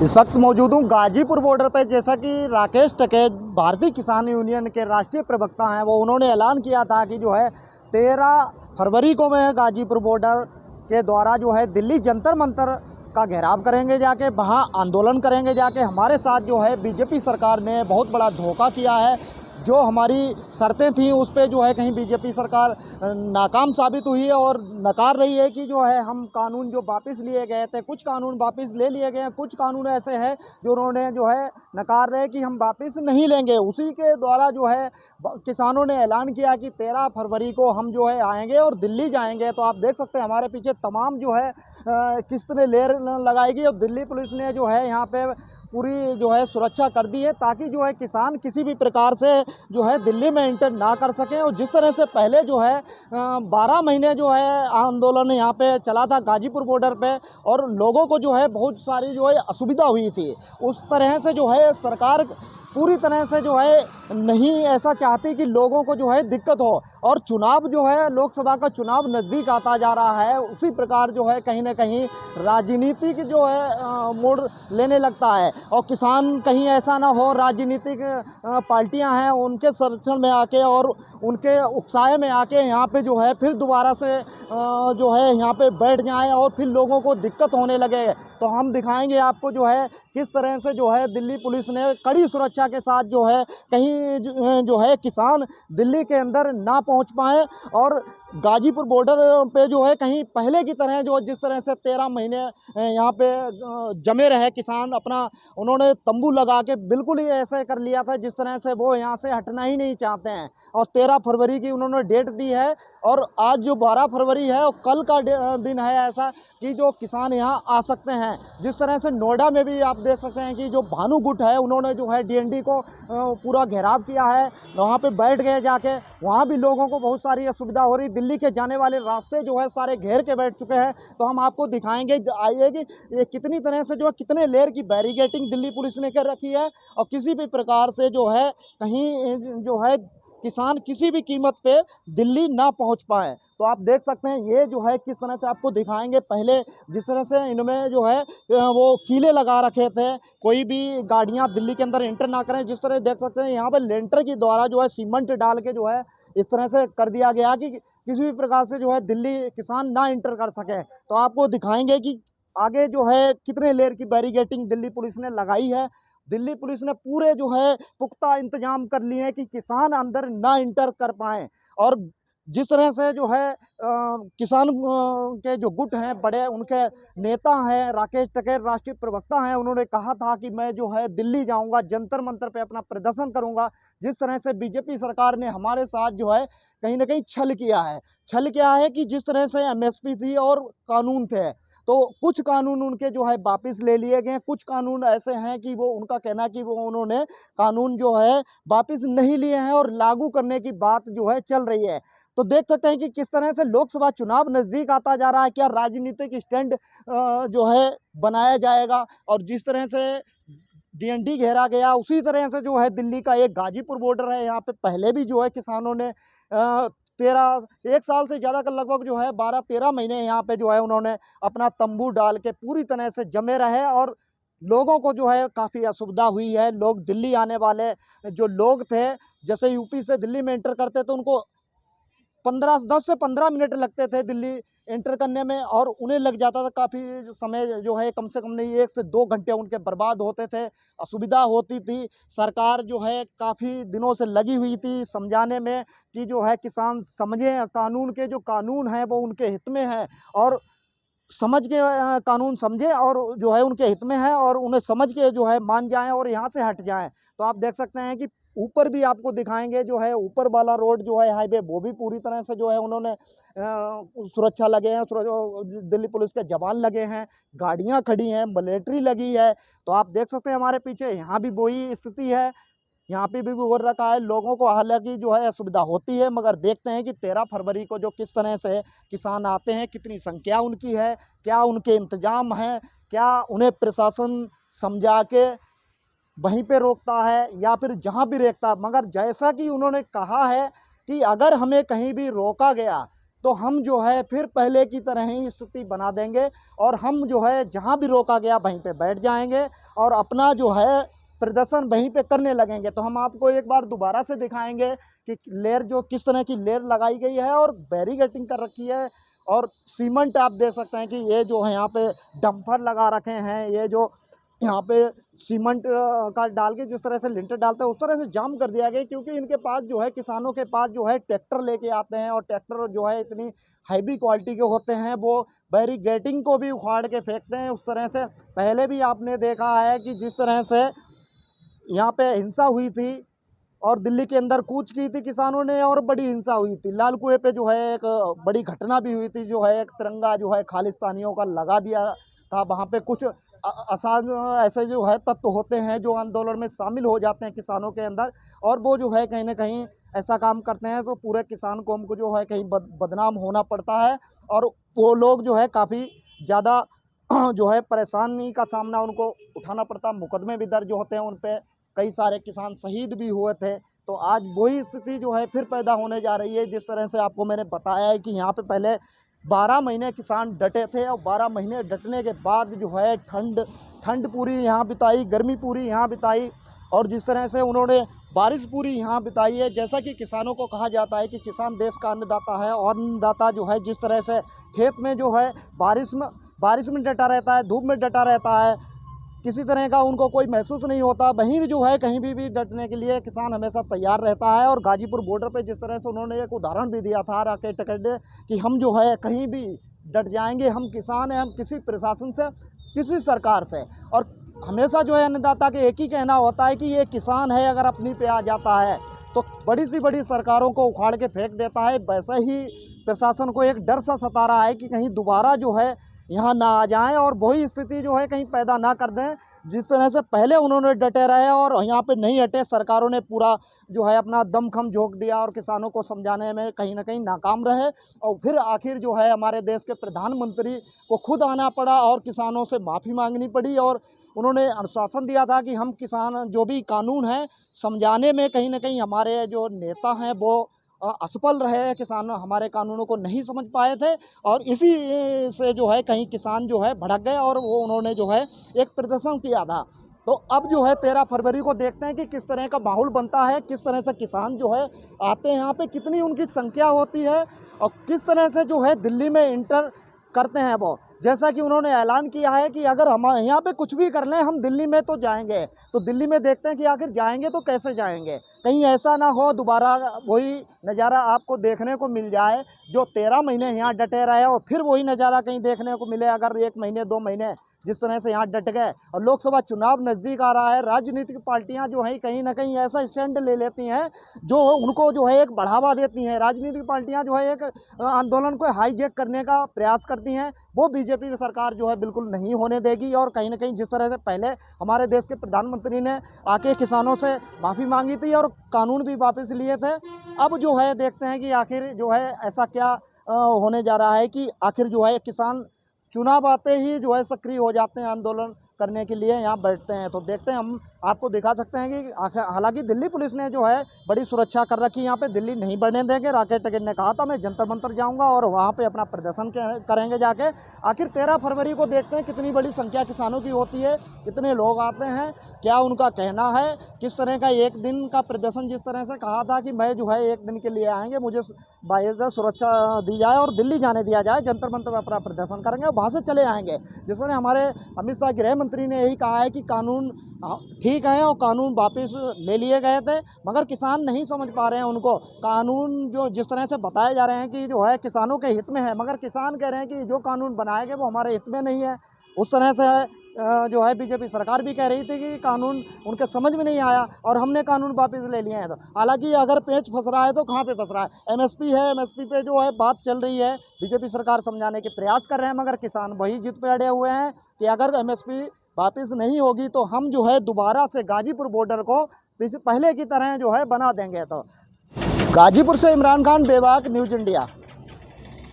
इस वक्त मौजूद हूँ गाजीपुर बॉर्डर पर। जैसा कि राकेश टिकैत भारतीय किसान यूनियन के राष्ट्रीय प्रवक्ता हैं, वो उन्होंने ऐलान किया था कि जो है 13 फरवरी को मैं गाजीपुर बॉर्डर के द्वारा जो है दिल्ली जंतर मंतर का घेराव करेंगे, जाके वहाँ आंदोलन करेंगे। जाके हमारे साथ जो है बीजेपी सरकार ने बहुत बड़ा धोखा किया है। जो हमारी शर्तें थी उस पे जो है कहीं बीजेपी सरकार नाकाम साबित हुई है और नकार रही है कि जो है हम कानून जो वापस लिए गए थे, कुछ कानून वापस ले लिए गए हैं, कुछ कानून ऐसे हैं जो उन्होंने जो है नकार रहे कि हम वापस नहीं लेंगे। उसी के द्वारा जो है किसानों ने ऐलान किया कि 13 फरवरी को हम जो है आएंगे और दिल्ली जाएंगे। तो आप देख सकते हैं हमारे पीछे तमाम जो है किस्त ने लेर लगाएगी और दिल्ली पुलिस ने जो है यहाँ पे पूरी जो है सुरक्षा कर दी है, ताकि जो है किसान किसी भी प्रकार से जो है दिल्ली में इंटर ना कर सकें। और जिस तरह से पहले जो है 12 महीने जो है आंदोलन यहाँ पे चला था गाजीपुर बॉर्डर पे और लोगों को जो है बहुत सारी जो है असुविधा हुई थी, उस तरह से जो है सरकार पूरी तरह से जो है नहीं ऐसा चाहती कि लोगों को जो है दिक्कत हो। और चुनाव जो है लोकसभा का चुनाव नज़दीक आता जा रहा है, उसी प्रकार जो है कहीं ना कहीं राजनीतिक जो है मोड़ लेने लगता है और किसान कहीं ऐसा ना हो राजनीतिक पार्टियां हैं उनके संरक्षण में आके और उनके उकसाए में आके यहाँ पे जो है फिर दोबारा से जो है यहाँ पे बैठ जाएं और फिर लोगों को दिक्कत होने लगे। तो हम दिखाएंगे आपको जो है किस तरह से जो है दिल्ली पुलिस ने कड़ी सुरक्षा के साथ जो है कहीं जो है किसान दिल्ली के अंदर ना पहुंच पाए और गाजीपुर बॉर्डर पे जो है कहीं पहले की तरह जो जिस तरह से 13 महीने यहाँ पे जमे रहे किसान अपना, उन्होंने तंबू लगा के बिल्कुल ही ऐसे कर लिया था जिस तरह से वो यहाँ से हटना ही नहीं चाहते हैं। और 13 फरवरी की उन्होंने डेट दी है और आज जो 12 फरवरी है और कल का दिन है ऐसा कि जो किसान यहाँ आ सकते हैं। जिस तरह से नोएडा में भी आप देख सकते हैं कि जो भानु गुट है उन्होंने जो है डीएनडी को पूरा घेराव किया है, वहाँ पे बैठ गए जाके, वहाँ भी लोगों को बहुत सारी असुविधा हो रही। दिल्ली के जाने वाले रास्ते जो है सारे घेर के बैठ चुके हैं। तो हम आपको दिखाएंगे आइए कि ये कितनी तरह से जो है कितने लेयर की बैरिकेटिंग दिल्ली पुलिस ने कर रखी है और किसी भी प्रकार से जो है कहीं जो है किसान किसी भी कीमत पे दिल्ली ना पहुंच पाए। तो आप देख सकते हैं ये जो है किस तरह से आपको दिखाएंगे। पहले जिस तरह से इनमें जो है वो कीले लगा रखे थे, कोई भी गाड़ियां दिल्ली के अंदर एंटर ना करें। जिस तरह देख सकते हैं यहाँ पर लेंटर के द्वारा जो है सीमेंट डाल के जो है इस तरह से कर दिया गया कि किसी भी प्रकार से जो है दिल्ली किसान ना इंटर कर सकें। तो आपको दिखाएंगे कि आगे जो है कितने लेयर की बैरिकेटिंग दिल्ली पुलिस ने लगाई है। दिल्ली पुलिस ने पूरे जो है पुख्ता इंतजाम कर लिए हैं कि किसान अंदर ना इंटर कर पाएँ। और जिस तरह से जो है किसान के जो गुट हैं बड़े, उनके नेता हैं राकेश टिकैत राष्ट्रीय प्रवक्ता हैं, उन्होंने कहा था कि मैं जो है दिल्ली जाऊंगा, जंतर मंतर पे अपना प्रदर्शन करूंगा। जिस तरह से बीजेपी सरकार ने हमारे साथ जो है कहीं ना कहीं छल किया है। छल क्या है कि जिस तरह से एमएसपी थी और कानून थे, तो कुछ कानून उनके जो है वापस ले लिए गए, कुछ कानून ऐसे हैं कि वो उनका कहना कि वो उन्होंने कानून जो है वापस नहीं लिए हैं और लागू करने की बात जो है चल रही है। तो देख सकते हैं कि किस तरह से लोकसभा चुनाव नज़दीक आता जा रहा है, क्या राजनीतिक स्टैंड जो है बनाया जाएगा। और जिस तरह से डीएनडी घेरा गया उसी तरह से जो है दिल्ली का एक गाजीपुर बॉर्डर है, यहाँ पे पहले भी जो है किसानों ने 1 साल से ज़्यादा का लगभग जो है 12-13 महीने यहाँ पे जो है उन्होंने अपना तंबू डाल के पूरी तरह से जमे रहे और लोगों को जो है काफ़ी असुविधा हुई है। लोग दिल्ली आने वाले जो लोग थे, जैसे यूपी से दिल्ली में एंटर करते तो उनको 10 से 15 मिनट लगते थे दिल्ली एंटर करने में और उन्हें लग जाता था काफ़ी समय, जो है कम से कम नहीं 1 से 2 घंटे उनके बर्बाद होते थे, असुविधा होती थी। सरकार जो है काफ़ी दिनों से लगी हुई थी समझाने में कि जो है किसान समझें, कानून के जो कानून हैं वो उनके हित में है और समझ के कानून समझें और जो है उनके हित में है और उन्हें समझ के जो है मान जाएं और यहाँ से हट जाएं। तो आप देख सकते हैं कि ऊपर भी आपको दिखाएंगे, जो है ऊपर वाला रोड जो है हाईवे वो भी पूरी तरह से जो है उन्होंने सुरक्षा लगे हैं, दिल्ली पुलिस के जवान लगे हैं, गाड़ियाँ खड़ी हैं, मिलिट्री लगी है। तो आप देख सकते हैं हमारे पीछे यहाँ भी वही स्थिति है, यहाँ पे भी हो रखा है। लोगों को हालांकि जो है असुविधा होती है, मगर देखते हैं कि 13 फरवरी को जो किस तरह से किसान आते हैं, कितनी संख्या उनकी है, क्या उनके इंतजाम हैं, क्या उन्हें प्रशासन समझा के वहीं पे रोकता है या फिर जहाँ भी रोकता। मगर जैसा कि उन्होंने कहा है कि अगर हमें कहीं भी रोका गया तो हम जो है फिर पहले की तरह ही स्थिति बना देंगे और हम जो है जहाँ भी रोका गया वहीं पे बैठ जाएंगे और अपना जो है प्रदर्शन वहीं पे करने लगेंगे। तो हम आपको एक बार दोबारा से दिखाएंगे कि लेयर जो किस तरह की लेयर लगाई गई है और बैरिकेडिंग कर रखी है। और सीमेंट आप देख सकते हैं कि ये जो है यहाँ पे डंपर लगा रखे हैं, ये जो यहाँ पे सीमेंट का डाल के जिस तरह से लिंटर डालते हैं उस तरह से जाम कर दिया गया, क्योंकि इनके पास जो है किसानों के पास जो है ट्रैक्टर लेके आते हैं और ट्रैक्टर जो है इतनी हैवी क्वालिटी के होते हैं, वो बैरिकेडिंग को भी उखाड़ के फेंकते हैं उस तरह से। पहले भी आपने देखा है कि जिस तरह से यहाँ पे हिंसा हुई थी और दिल्ली के अंदर कूच की थी किसानों ने और बड़ी हिंसा हुई थी। लाल कुएं पे जो है एक बड़ी घटना भी हुई थी, जो है एक तिरंगा जो है खालिस्तानियों का लगा दिया था। वहाँ पे कुछ आसान ऐसे जो है तत्व होते हैं जो आंदोलन में शामिल हो जाते हैं किसानों के अंदर, और वो जो है कहीं ना कहीं ऐसा काम करते हैं तो पूरे किसान कौम को जो है कहीं बदनाम होना पड़ता है और वो लोग जो है काफ़ी ज़्यादा जो है परेशानी का सामना उनको उठाना पड़ता। मुकदमे भी दर्ज होते हैं उन पर, कई सारे किसान शहीद भी हुए थे। तो आज वही स्थिति जो है फिर पैदा होने जा रही है। जिस तरह से आपको मैंने बताया है कि यहाँ पे पहले 12 महीने किसान डटे थे और 12 महीने डटने के बाद जो है ठंड पूरी यहाँ बिताई, गर्मी पूरी यहाँ बिताई और जिस तरह से उन्होंने बारिश पूरी यहाँ बिताई है। जैसा कि किसानों को कहा जाता है कि किसान देश का अन्नदाता है और अन्नदाता जो है जिस तरह से खेत में जो है बारिश में डटा रहता है, धूप में डटा रहता है, किसी तरह का उनको कोई महसूस नहीं होता, वहीं भी जो है कहीं भी डटने के लिए किसान हमेशा तैयार रहता है। और गाजीपुर बॉर्डर पे जिस तरह से उन्होंने एक उदाहरण भी दिया था राकेश टिकैत कि हम जो है कहीं भी डट जाएंगे, हम किसान हैं, हम किसी प्रशासन से किसी सरकार से। और हमेशा जो है अन्नदाता के एक ही कहना होता है कि ये किसान है, अगर अपनी पे आ जाता है तो बड़ी सी बड़ी सरकारों को उखाड़ के फेंक देता है। वैसे ही प्रशासन को एक डर सा सता रहा है कि कहीं दोबारा जो है यहाँ ना आ जाएं और वही स्थिति जो है कहीं पैदा ना कर दें जिस तरह से पहले उन्होंने डटे रहे और यहाँ पे नहीं हटे। सरकारों ने पूरा जो है अपना दमखम झोंक दिया और किसानों को समझाने में कहीं ना कहीं नाकाम रहे और फिर आखिर जो है हमारे देश के प्रधानमंत्री को खुद आना पड़ा और किसानों से माफ़ी मांगनी पड़ी। और उन्होंने आश्वासन दिया था कि हम किसान जो भी कानून है समझाने में कहीं ना कहीं हमारे जो नेता हैं वो असफल रहे, किसान हमारे कानूनों को नहीं समझ पाए थे और इसी से जो है कहीं किसान जो है भड़क गए और वो उन्होंने जो है एक प्रदर्शन किया था। तो अब जो है 13 फरवरी को देखते हैं कि किस तरह का माहौल बनता है, किस तरह से किसान जो है आते हैं यहाँ पे, कितनी उनकी संख्या होती है और किस तरह से जो है दिल्ली में इंटर करते हैं वो। जैसा कि उन्होंने ऐलान किया है कि अगर हम यहाँ पे कुछ भी कर लें हम दिल्ली में तो जाएंगे। तो दिल्ली में देखते हैं कि आखिर जाएंगे तो कैसे जाएंगे, कहीं ऐसा ना हो दोबारा वही नज़ारा आपको देखने को मिल जाए जो 13 महीने यहाँ डटे रहे और फिर वही नज़ारा कहीं देखने को मिले अगर 1 महीने 2 महीने जिस तरह से यहाँ डट गए। और लोकसभा चुनाव नज़दीक आ रहा है, राजनीतिक पार्टियाँ जो हैं कहीं ना कहीं ऐसा स्टैंड ले लेती हैं जो उनको जो है एक बढ़ावा देती हैं। राजनीतिक पार्टियाँ जो है एक आंदोलन को हाईजैक करने का प्रयास करती हैं, वो बीजेपी की सरकार जो है बिल्कुल नहीं होने देगी। और कहीं ना कहीं जिस तरह से पहले हमारे देश के प्रधानमंत्री ने आके किसानों से माफ़ी मांगी थी और कानून भी वापस लिए थे, अब जो है देखते हैं कि आखिर जो है ऐसा क्या होने जा रहा है कि आखिर जो है किसान चुनाव आते ही जो है सक्रिय हो जाते हैं, आंदोलन करने के लिए यहाँ बैठते हैं। तो देखते हैं, हम आपको दिखा सकते हैं कि हालांकि दिल्ली पुलिस ने जो है बड़ी सुरक्षा कर रखी है, यहाँ पे दिल्ली नहीं बढ़ने देंगे। राकेश टिकैत ने कहा था मैं जंतर मंतर जाऊंगा और वहाँ पे अपना प्रदर्शन करेंगे जाके। आखिर 13 फरवरी को देखते हैं कितनी बड़ी संख्या किसानों की होती है, कितने लोग आते हैं, क्या उनका कहना है, किस तरह का एक दिन का प्रदर्शन। जिस तरह से कहा था कि मैं जो है 1 दिन के लिए आएंगे, मुझे बाकायदा सुरक्षा दी जाए और दिल्ली जाने दिया जाए, जंतर मंतर में अपना प्रदर्शन करेंगे और वहाँ से चले आएंगे। जिस तरह हमारे अमित शाह गृह मंत्री ने यही कहा है कि कानून ठीक है और कानून वापस ले लिए गए थे, मगर किसान नहीं समझ पा रहे हैं उनको। कानून जो जिस तरह से बताए जा रहे हैं कि जो है किसानों के हित में है, मगर किसान कह रहे हैं कि जो कानून बनाए गए वो हमारे हित में नहीं है। उस तरह से जो है बीजेपी सरकार भी कह रही थी कि कानून उनके समझ में नहीं आया और हमने कानून वापस ले लिए हैं। तो हालांकि अगर पेच फंस रहा है तो कहाँ पे फंस रहा है, एमएसपी है, एमएसपी पे जो है बात चल रही है, बीजेपी सरकार समझाने के प्रयास कर रहे हैं, मगर किसान वही जिद पे अड़े हुए हैं कि अगर एमएसपी वापस नहीं होगी तो हम जो है दोबारा से गाजीपुर बॉर्डर को पहले की तरह जो है बना देंगे। तो गाजीपुर से इमरान खान, बेबाक न्यूज़ इंडिया।